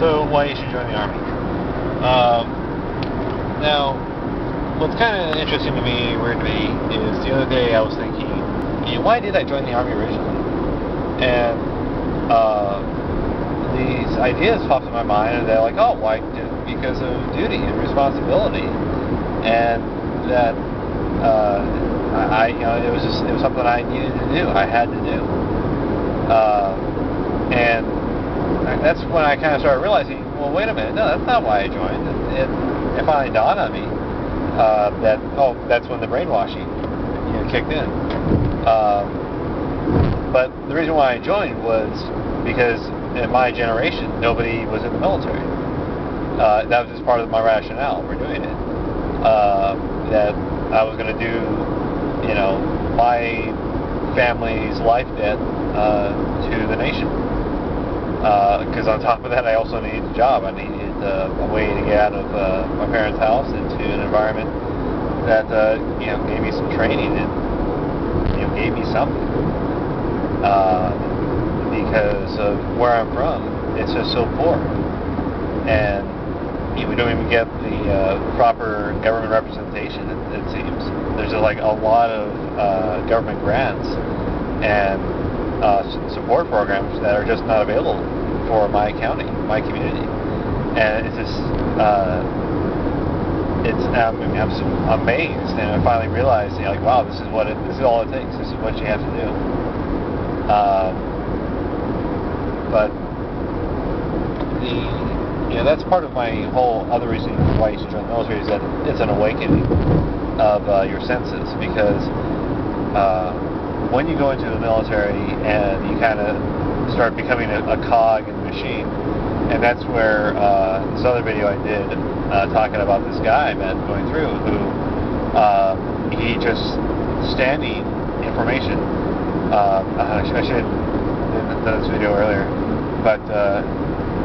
So why you should join the Army? Now, what's kind of interesting to me, weird to me, is the other day I was thinking, why did I join the Army originally? And these ideas popped in my mind, and they're like, oh, why? Because of duty and responsibility, and that it was something I needed to do. I had to do, and that's when I kind of started realizing, well, wait a minute, no, that's not why I joined. It finally dawned on me that's when the brainwashing kicked in. But the reason why I joined was because in my generation, nobody was in the military. That was just part of my rationale for doing it. That I was going to do, my family's life debt to the nation. Because on top of that, I also needed a job. I needed a way to get out of my parents' house into an environment that gave me some training and gave me something. Because of where I'm from, it's just so poor, and we don't even get the proper government representation. It seems there's a lot of government grants and support programs that are just not available for my county, my community, and it's just I'm amazed, and I finally realized, wow, this is all it takes. This is what you have to do. But that's part of my whole other reason why you should join the military, is that it's an awakening of your senses, because when you go into the military and you kind of start becoming a cog in the machine, and that's where this other video I did talking about this guy I met going through, who he just standing information. I should have done this video earlier, but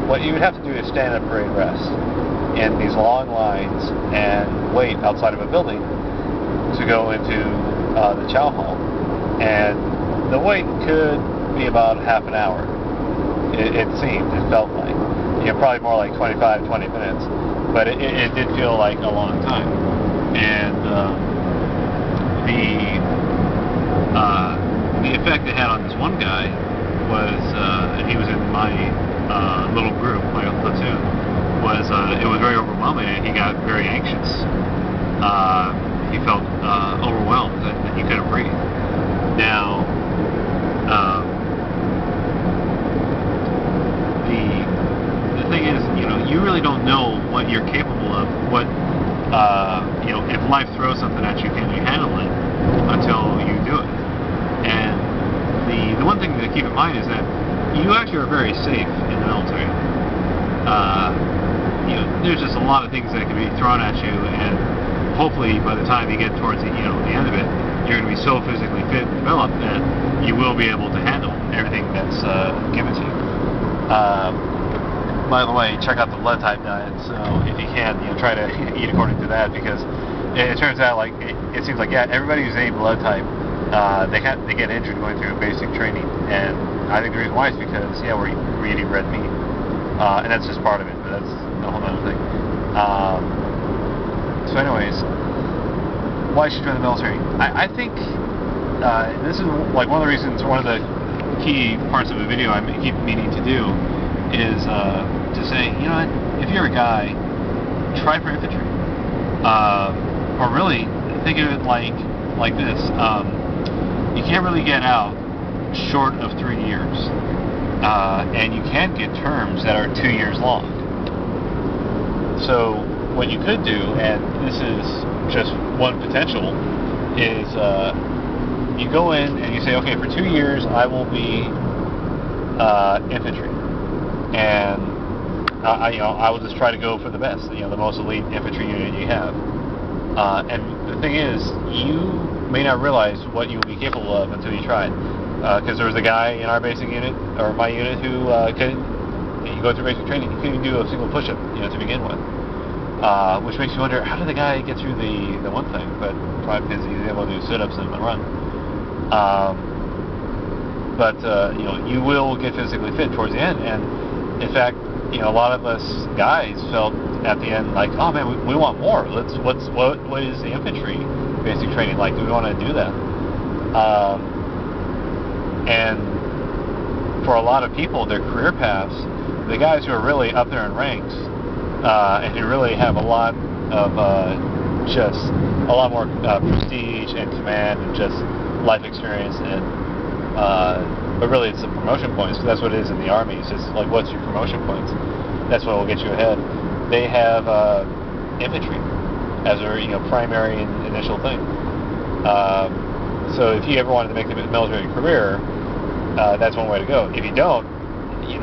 what you would have to do is stand at parade rest in these long lines and wait outside of a building to go into the chow hall, and the wait could be about half an hour. It felt like, probably more like 20 minutes, but it did feel like a long time. And the effect it had on this one guy was, and he was in my little group, my platoon, was it was very overwhelming, and he got very anxious. He felt overwhelmed, and he couldn't breathe. Now, the thing is, you really don't know what you're capable of, if life throws something at you, can you handle it until you do it? And the one thing to keep in mind is that you actually are very safe in the military. There's just a lot of things that can be thrown at you, and hopefully by the time you get towards the end of it, you're going to be so physically fit and developed that you will be able to handle everything that's given to you. By the way, check out the blood type diet. So if you can, try to eat according to that, because it turns out it seems like everybody who's A blood type, they get injured going through basic training, and I think the reason why is because we're eating red meat, and that's just part of it, but that's a whole other thing. So anyways, why should you join the military? I think this is one of the reasons, one of the key parts of the video I keep meaning to do is to say, if you're a guy, try for infantry, or really think of it like this. You can't really get out short of 3 years, and you can get terms that are 2 years long. So what you could do, and this is just one potential, is you go in and you say, okay, for 2 years I will be infantry, and I will just try to go for the best, the most elite infantry unit you have. And the thing is, you may not realize what you will be capable of until you try it. Because there was a guy in our basic unit, or my unit, who you go through basic training, he couldn't do a single push-up, to begin with. Which makes you wonder, how did the guy get through the one thing? But probably because he was able to do sit-ups and run. But you will get physically fit towards the end, and in fact, a lot of us guys felt at the end like, oh man, we want more. What is the infantry basic training like? Do we want to do that? And for a lot of people, their career paths, the guys who are really up there in ranks and who really have a lot of just a lot more prestige and command and just life experience and but really it's the promotion points. That's what it is in the Army. It's just like, what's your promotion points? That's what will get you ahead. They have infantry as their primary and initial thing. So if you ever wanted to make the military career, that's one way to go. If you don't, you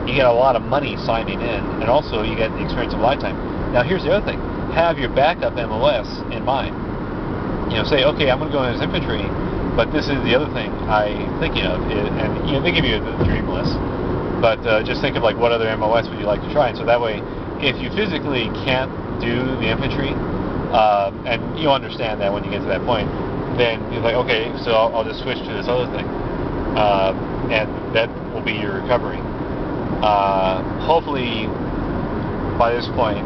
get a lot of money signing in, and also you get the experience of a lifetime. Now here's the other thing: have your backup MOS in mind. Say, okay, I'm going to go in as infantry, but this is the other thing I'm thinking of, and they give you the dream list. But just think of like, what other MOS would you like to try? And so that way, if you physically can't do the infantry, and you understand that when you get to that point, then you're like, okay, so I'll just switch to this other thing, and that will be your recovery. Hopefully, by this point,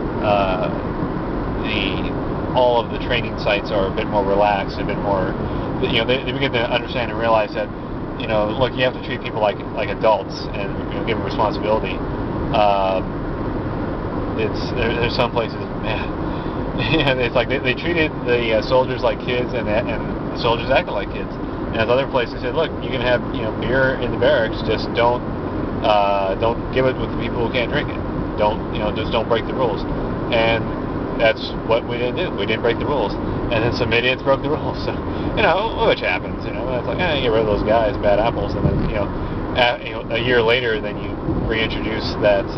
all of the training sites are a bit more relaxed, a bit more, they begin to understand and realize that, look, you have to treat people like adults and give them responsibility. There's some places, man, it's like they treated the soldiers like kids, and the soldiers acted like kids. And there's other places that said, look, you can have beer in the barracks, just don't give it with the people who can't drink it. Just don't break the rules. And that's what we didn't do. We didn't break the rules. And then some idiots broke the rules. So, which happens. It's like, you get rid of those guys, bad apples, and then, a year later, then you reintroduce that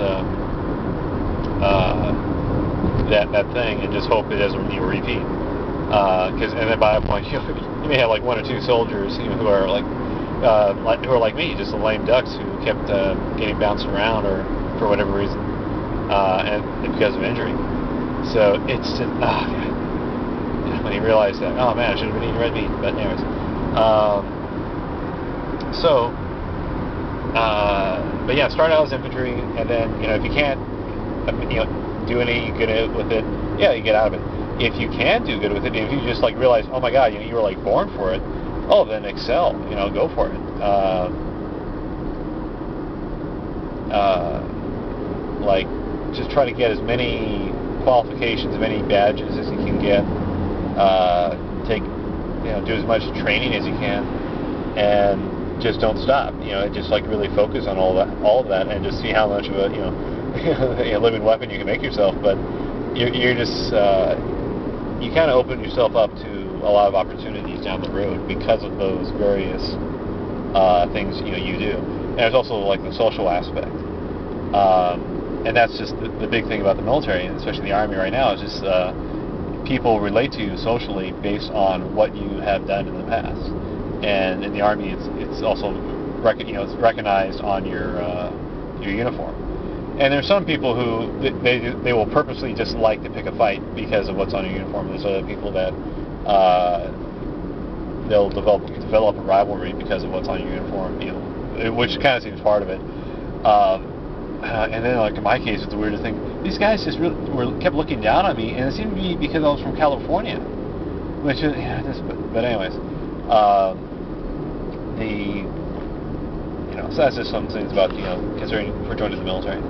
thing and just hope it doesn't repeat. And then by that point, you may have like one or two soldiers who are like me, just the lame ducks who kept getting bounced around or for whatever reason, and because of injury. So it's just, when you realize that, oh man, I should have been eating red meat. But anyways, but yeah, start out as infantry, and then if you can't, do any good with it, yeah, you get out of it. If you can do good with it, if you just like realize, oh my God, you were like born for it, oh, then excel, go for it. Like, just try to get as many qualifications, as many badges as you can get. Do as much training as you can, and just don't stop. Just like really focus on all of that, and just see how much of a living weapon you can make yourself. But you're just you kind of open yourself up to a lot of opportunities down the road because of those various things you do. And there's also like the social aspect, and that's just the big thing about the military, and especially the Army right now, is just people relate to you socially based on what you have done in the past. And in the Army, it's also it's recognized on your uniform. And there's some people who they will purposely just like to pick a fight because of what's on your uniform. There's other people that they'll develop a rivalry because of what's on your uniform, which kind of seems part of it. And then, like in my case, it's the weirdest thing. These guys just really kept looking down on me, and it seemed to be because I was from California. Which is, but anyways, so that's just some things about considering for joining the military.